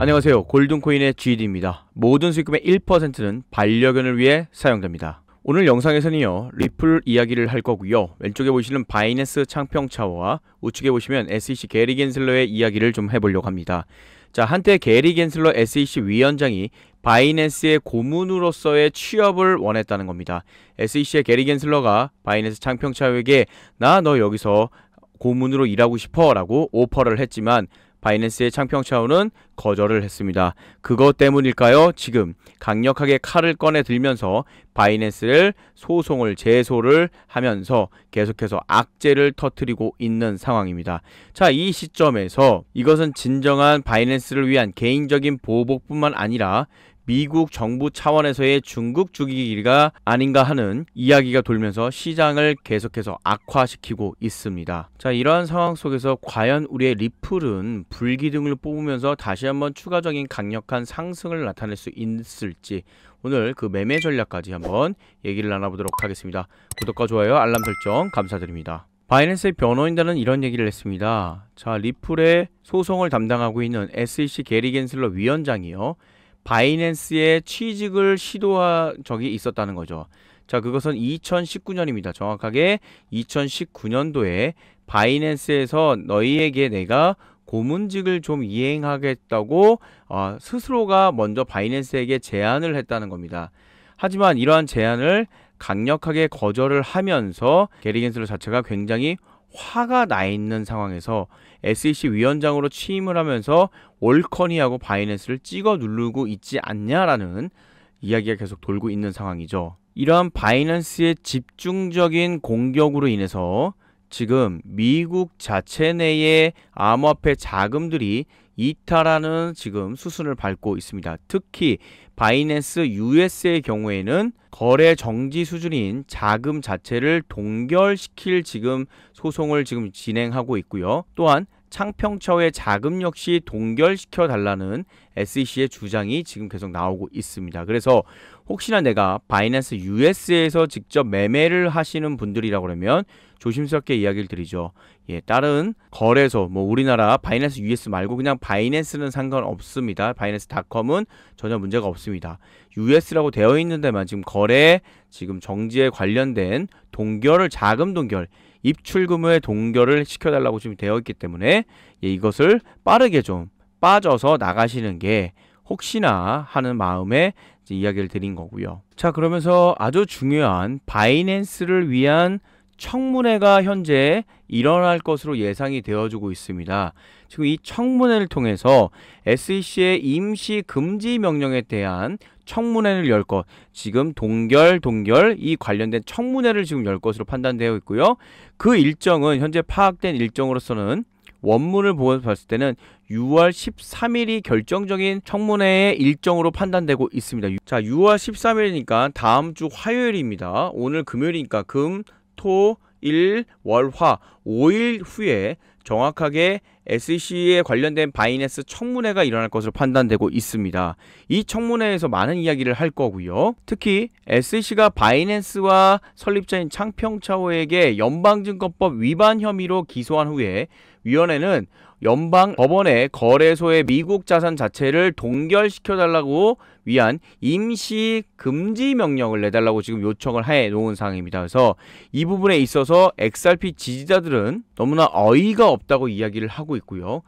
안녕하세요. 골든코인의 GD입니다. 모든 수익금의 1%는 반려견을 위해 사용됩니다. 오늘 영상에서는요, 리플 이야기를 할 거고요. 왼쪽에 보시는 바이낸스 창평차워와 우측에 보시면 SEC 게리 겐슬러의 이야기를 좀 해보려고 합니다. 자, 한때 게리 겐슬러 SEC 위원장이 바이낸스의 고문으로서의 취업을 원했다는 겁니다. SEC의 게리 겐슬러가 바이낸스 창평차워에게 너 여기서 고문으로 일하고 싶어 라고 오퍼를 했지만 바이낸스의 창평차원은 거절을 했습니다. 그것 때문일까요? 지금 강력하게 칼을 꺼내 들면서 바이낸스를 제소를 하면서 계속해서 악재를 터뜨리고 있는 상황입니다. 자, 이 시점에서 이것은 진정한 바이낸스를 위한 개인적인 보복뿐만 아니라 미국 정부 차원에서의 중국 죽이기가 아닌가 하는 이야기가 돌면서 시장을 계속해서 악화시키고 있습니다. 자, 이러한 상황 속에서 과연 우리의 리플은 불기둥을 뽑으면서 다시 한번 추가적인 강력한 상승을 나타낼 수 있을지, 오늘 그 매매 전략까지 한번 얘기를 나눠보도록 하겠습니다. 구독과 좋아요, 알람 설정 감사드립니다. 바이낸스의 변호인단은 이런 얘기를 했습니다. 자, 리플의 소송을 담당하고 있는 SEC 게리 겐슬러 위원장이요, 바이낸스의 취직을 시도한 적이 있었다는 거죠. 자, 그것은 2019년입니다. 정확하게 2019년도에 바이낸스에서 너희에게 내가 고문직을 좀 이행하겠다고 스스로가 먼저 바이낸스에게 제안을 했다는 겁니다. 하지만 이러한 제안을 강력하게 거절을 하면서 게리 겐슬러 자체가 굉장히 화가 나 있는 상황에서 SEC 위원장으로 취임을 하면서 올커니하고 바이낸스를 찍어 누르고 있지 않냐라는 이야기가 계속 돌고 있는 상황이죠. 이러한 바이낸스의 집중적인 공격으로 인해서 지금 미국 자체 내의 암호화폐 자금들이 이탈하는 지금 수순을 밟고 있습니다. 특히 바이낸스 US의 경우에는 거래 정지 수준인 자금 자체를 동결시킬 지금 소송을 지금 진행하고 있고요. 또한 창평차워의 자금 역시 동결시켜 달라는 SEC의 주장이 지금 계속 나오고 있습니다. 그래서 혹시나 내가 바이낸스 US에서 직접 매매를 하시는 분들이라고 그러면 조심스럽게 이야기를 드리죠. 다른 거래소, 우리나라 바이낸스 US 말고 그냥 바이낸스는 상관없습니다. 바이낸스닷컴은 전혀 문제가 없습니다. US라고 되어 있는 데만 지금 거래, 지금 정지에 관련된 자금 동결, 입출금의 동결을 시켜달라고 지금 되어 있기 때문에 이것을 빠르게 좀 빠져서 나가시는 게 혹시나 하는 마음에 이야기를 드린 거고요. 자, 그러면서 아주 중요한 바이낸스를 위한 청문회가 현재 일어날 것으로 예상이 되어지고 있습니다. 지금 이 청문회를 통해서 SEC의 임시 금지 명령에 대한 청문회를 열 것, 지금 동결 이 관련된 청문회를 지금 열 것으로 판단되어 있고요. 그 일정은 현재 파악된 일정으로서는 원문을 봤을 때는 6월 13일이 결정적인 청문회의 일정으로 판단되고 있습니다. 자, 6월 13일이니까 다음 주 화요일입니다. 오늘 금요일이니까 금, 토, 일, 월, 화 5일 후에 정확하게 SEC에 관련된 바이낸스 청문회가 일어날 것으로 판단되고 있습니다. 이 청문회에서 많은 이야기를 할 거고요. 특히 SEC가 바이낸스와 설립자인 창평차워에게 연방증권법 위반 혐의로 기소한 후에 위원회는 연방 법원의 거래소의 미국 자산 자체를 동결시켜달라고 위한 임시 금지 명령을 내달라고 지금 요청을 해 놓은 상황입니다. 그래서 이 부분에 있어서 XRP 지지자들은 너무나 어이가 없다고 이야기를 하고 있고요.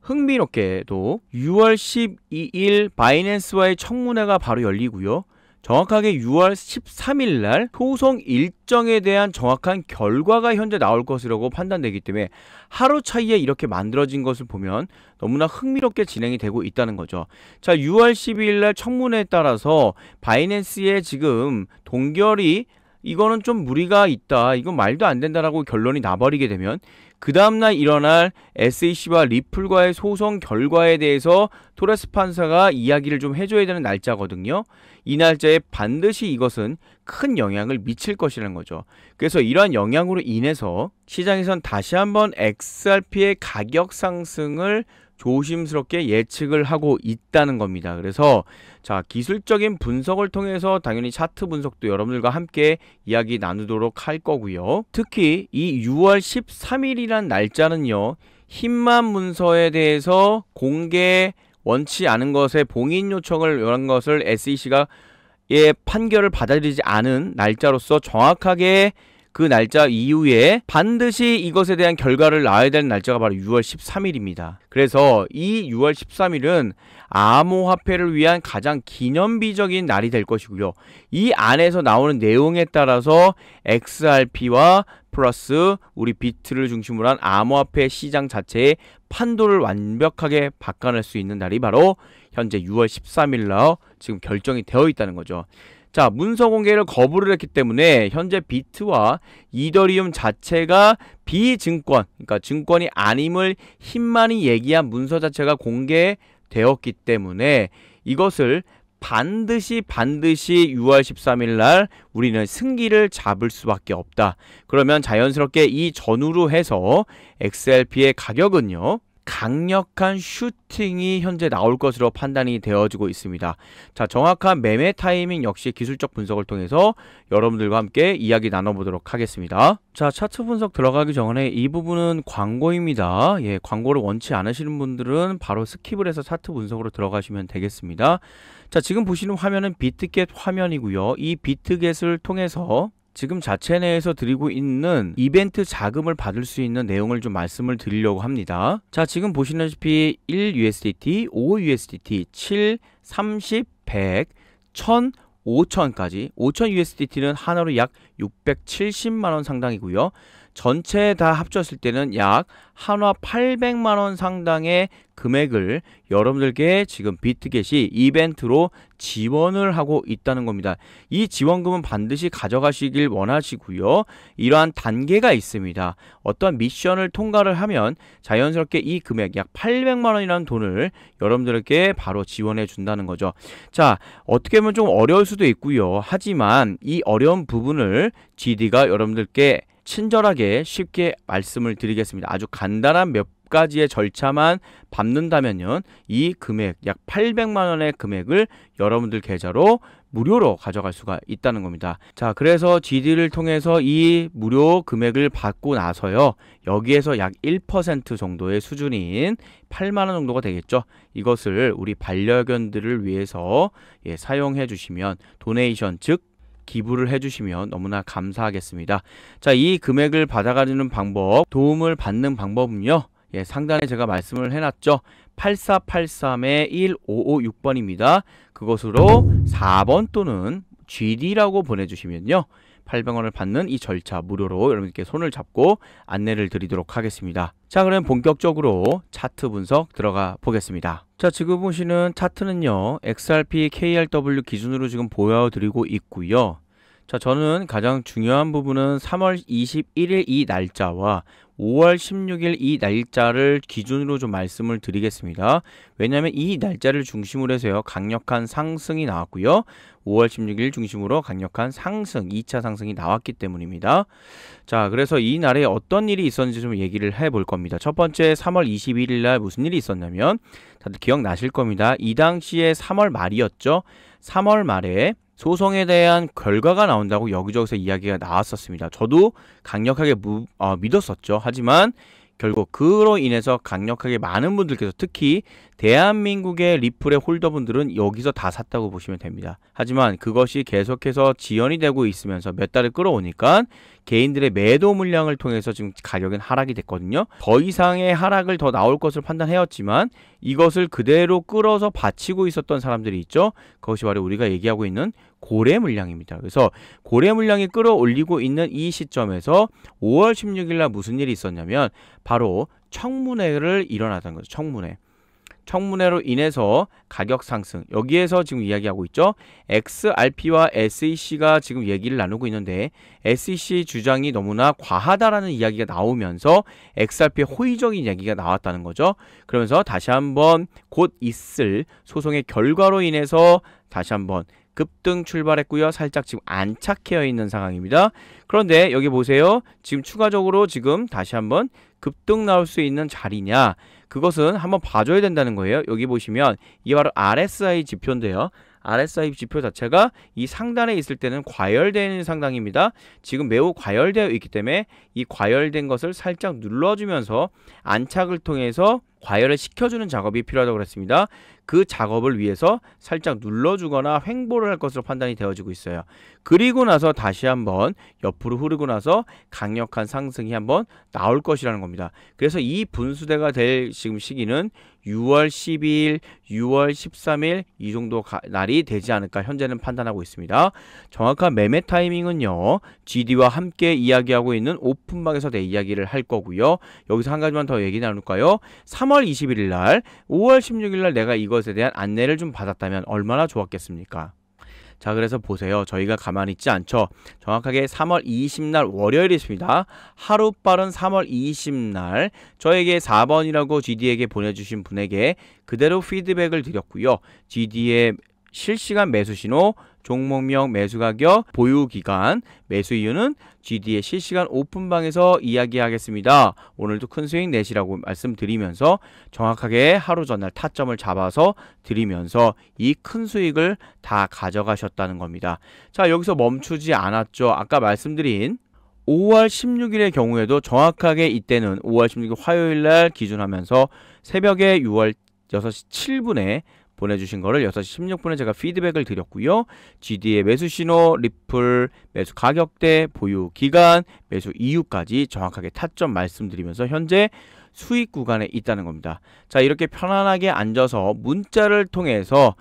흥미롭게도 6월 12일 바이낸스와의 청문회가 바로 열리고요. 정확하게 6월 13일 날 소송 일정에 대한 정확한 결과가 현재 나올 것이라고 판단되기 때문에 하루 차이에 이렇게 만들어진 것을 보면 너무나 흥미롭게 진행이 되고 있다는 거죠. 자, 6월 12일 날 청문회에 따라서 바이낸스의 지금 동결이 이거는 좀 무리가 있다, 이건 말도 안 된다라고 결론이 나버리게 되면 그 다음날 일어날 SEC와 리플과의 소송 결과에 대해서 토레스 판사가 이야기를 좀 해줘야 되는 날짜거든요. 이 날짜에 반드시 이것은 큰 영향을 미칠 것이라는 거죠. 그래서 이러한 영향으로 인해서 시장에선 다시 한번 XRP의 가격 상승을 조심스럽게 예측을 하고 있다는 겁니다. 그래서 자, 기술적인 분석을 통해서 당연히 차트 분석도 여러분들과 함께 이야기 나누도록 할 거고요. 특히 이 6월 13일이란 날짜는요, 흰만 문서에 대해서 공개 원치 않은 것에 봉인 요청을 요한 것을 SEC가 의 판결을 받아들이지 않은 날짜로서 정확하게 그 날짜 이후에 반드시 이것에 대한 결과를 나와야 되는 날짜가 바로 6월 13일입니다. 그래서 이 6월 13일은 암호화폐를 위한 가장 기념비적인 날이 될 것이고요. 이 안에서 나오는 내용에 따라서 XRP와 플러스 우리 비트를 중심으로 한 암호화폐 시장 자체의 판도를 완벽하게 바꿔낼 수 있는 날이 바로 현재 6월 13일로 지금 결정이 되어 있다는 거죠. 자, 문서 공개를 거부를 했기 때문에 현재 비트와 이더리움 자체가 비증권, 그러니까 증권이 아님을 힘만이 얘기한 문서 자체가 공개되었기 때문에 이것을 반드시 6월 13일 날 우리는 승기를 잡을 수밖에 없다. 그러면 자연스럽게 이 전후로 해서 XRP의 가격은요, 강력한 슈팅이 현재 나올 것으로 판단이 되어지고 있습니다. 자, 정확한 매매 타이밍 역시 기술적 분석을 통해서 여러분들과 함께 이야기 나눠보도록 하겠습니다. 자, 차트 분석 들어가기 전에 이 부분은 광고입니다. 예, 광고를 원치 않으시는 분들은 바로 스킵을 해서 차트 분석으로 들어가시면 되겠습니다. 자, 지금 보시는 화면은 비트겟 화면이고요. 이 비트겟을 통해서 지금 자체 내에서 드리고 있는 이벤트 자금을 받을 수 있는 내용을 좀 말씀을 드리려고 합니다. 자, 지금 보시다시피 1USDT, 5USDT, 7, 30, 100, 1000, 5000까지 5000USDT는 하나로 약 670만원 상당이고요. 전체 다 합쳤을 때는 약 한화 800만원 상당의 금액을 여러분들께 지금 비트겟이 이벤트로 지원을 하고 있다는 겁니다. 이 지원금은 반드시 가져가시길 원하시고요. 이러한 단계가 있습니다. 어떤 미션을 통과를 하면 자연스럽게 이 금액 약 800만원이라는 돈을 여러분들에게 바로 지원해 준다는 거죠. 자, 어떻게 보면 좀 어려울 수도 있고요. 하지만 이 어려운 부분을 GD가 여러분들께 친절하게 쉽게 말씀을 드리겠습니다. 아주 간단한 몇 가지의 절차만 밟는다면요, 이 금액 약 800만원의 금액을 여러분들 계좌로 무료로 가져갈 수가 있다는 겁니다. 자, 그래서 GD를 통해서 이 무료 금액을 받고 나서요, 여기에서 약 1% 정도의 수준인 8만원 정도가 되겠죠. 이것을 우리 반려견들을 위해서 사용해 주시면 도네이션, 즉 기부를 해주시면 너무나 감사하겠습니다. 자, 이 금액을 받아가는 방법, 도움을 받는 방법은요, 상단에 제가 말씀을 해놨죠. 8483-1556번입니다. 그것으로 4번 또는 GD라고 보내주시면요, 800원을 받는 이 절차 무료로 여러분께 손을 잡고 안내를 드리도록 하겠습니다. 자, 그럼 본격적으로 차트 분석 들어가 보겠습니다. 자, 지금 보시는 차트는요, XRP KRW 기준으로 지금 보여드리고 있고요. 자, 저는 가장 중요한 부분은 3월 21일 이 날짜와 5월 16일 이 날짜를 기준으로 좀 말씀을 드리겠습니다. 왜냐하면 이 날짜를 중심으로 해서요, 강력한 상승이 나왔고요. 5월 16일 중심으로 강력한 상승, 2차 상승이 나왔기 때문입니다. 자, 그래서 이 날에 어떤 일이 있었는지 좀 얘기를 해볼 겁니다. 첫 번째, 3월 21일 날 무슨 일이 있었냐면, 다들 기억나실 겁니다. 이 당시에 3월 말이었죠. 3월 말에 소송에 대한 결과가 나온다고 여기저기서 이야기가 나왔었습니다. 저도 강력하게 믿었었죠. 하지만 결국 그로 인해서 강력하게 많은 분들께서, 특히 대한민국의 리플의 홀더분들은 여기서 다 샀다고 보시면 됩니다. 하지만 그것이 계속해서 지연이 되고 있으면서 몇 달을 끌어오니까 개인들의 매도 물량을 통해서 지금 가격은 하락이 됐거든요. 더 이상의 하락을 더 나올 것을 판단해왔지만 이것을 그대로 끌어서 받치고 있었던 사람들이 있죠. 그것이 바로 우리가 얘기하고 있는 고래 물량입니다. 그래서 고래 물량이 끌어올리고 있는 이 시점에서 5월 16일 날 무슨 일이 있었냐면 바로 청문회를 일어나던 거죠. 청문회로 인해서 가격 상승, 여기에서 지금 이야기하고 있죠. XRP와 SEC가 지금 얘기를 나누고 있는데 SEC 주장이 너무나 과하다라는 이야기가 나오면서 XRP의 호의적인 이야기가 나왔다는 거죠. 그러면서 다시 한번 곧 있을 소송의 결과로 인해서 다시 한번 급등 출발했고요. 살짝 지금 안착해 있는 상황입니다. 그런데 여기 보세요. 지금 추가적으로 지금 다시 한번 급등 나올 수 있는 자리냐, 그것은 한번 봐줘야 된다는 거예요. 여기 보시면 이게 바로 RSI 지표인데요. RSI 지표 자체가 이 상단에 있을 때는 과열되어 있는 상당입니다. 지금 매우 과열되어 있기 때문에 이 과열된 것을 살짝 눌러주면서 안착을 통해서 과열을 시켜주는 작업이 필요하다고 그랬습니다. 그 작업을 위해서 살짝 눌러주거나 횡보를 할 것으로 판단이 되어지고 있어요. 그리고 나서 다시 한번 옆으로 흐르고 나서 강력한 상승이 한번 나올 것이라는 겁니다. 그래서 이 분수대가 될 지금 시기는 6월 12일, 6월 13일 이 정도 날이 되지 않을까 현재는 판단하고 있습니다. 정확한 매매 타이밍은요, GD와 함께 이야기하고 있는 오픈방에서 내 이야기를 할 거고요. 여기서 한 가지만 더 얘기 나눌까요? 3월 21일 날, 5월 16일 날 내가 이것에 대한 안내를 좀 받았다면 얼마나 좋았겠습니까? 자, 그래서 보세요. 저희가 가만히 있지 않죠. 정확하게 3월 20날 월요일이 있습니다. 하루 빠른 3월 20날 저에게 4번이라고 GD에게 보내주신 분에게 그대로 피드백을 드렸고요. GD의 실시간 매수 신호, 종목명, 매수 가격, 보유 기간, 매수 이유는 GD의 실시간 오픈방에서 이야기하겠습니다. 오늘도 큰 수익 내시라고 말씀드리면서 정확하게 하루 전날 타점을 잡아서 드리면서 이 큰 수익을 다 가져가셨다는 겁니다. 자, 여기서 멈추지 않았죠. 아까 말씀드린 5월 16일의 경우에도 정확하게 이때는 5월 16일 화요일 날 기준하면서 새벽에 6월 6시 7분에 보내주신 거를 6시 16분에 제가 피드백을 드렸고요. GD의 매수 신호, 리플, 매수 가격대, 보유 기간, 매수 이유까지 정확하게 타점 말씀드리면서 현재 수익 구간에 있다는 겁니다. 자, 이렇게 편안하게 앉아서 문자를 통해서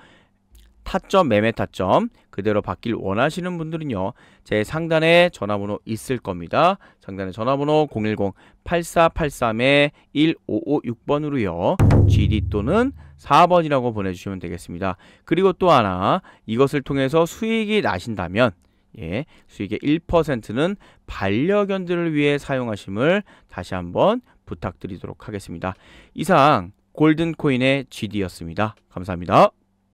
타점, 매매 타점 그대로 받길 원하시는 분들은요, 제 상단에 전화번호 있을 겁니다. 상단에 전화번호 010-8483-1556번으로요 GD 또는 4번이라고 보내주시면 되겠습니다. 그리고 또 하나, 이것을 통해서 수익이 나신다면 수익의 1%는 반려견들을 위해 사용하심을 다시 한번 부탁드리도록 하겠습니다. 이상 골든코인의 GD였습니다. 감사합니다.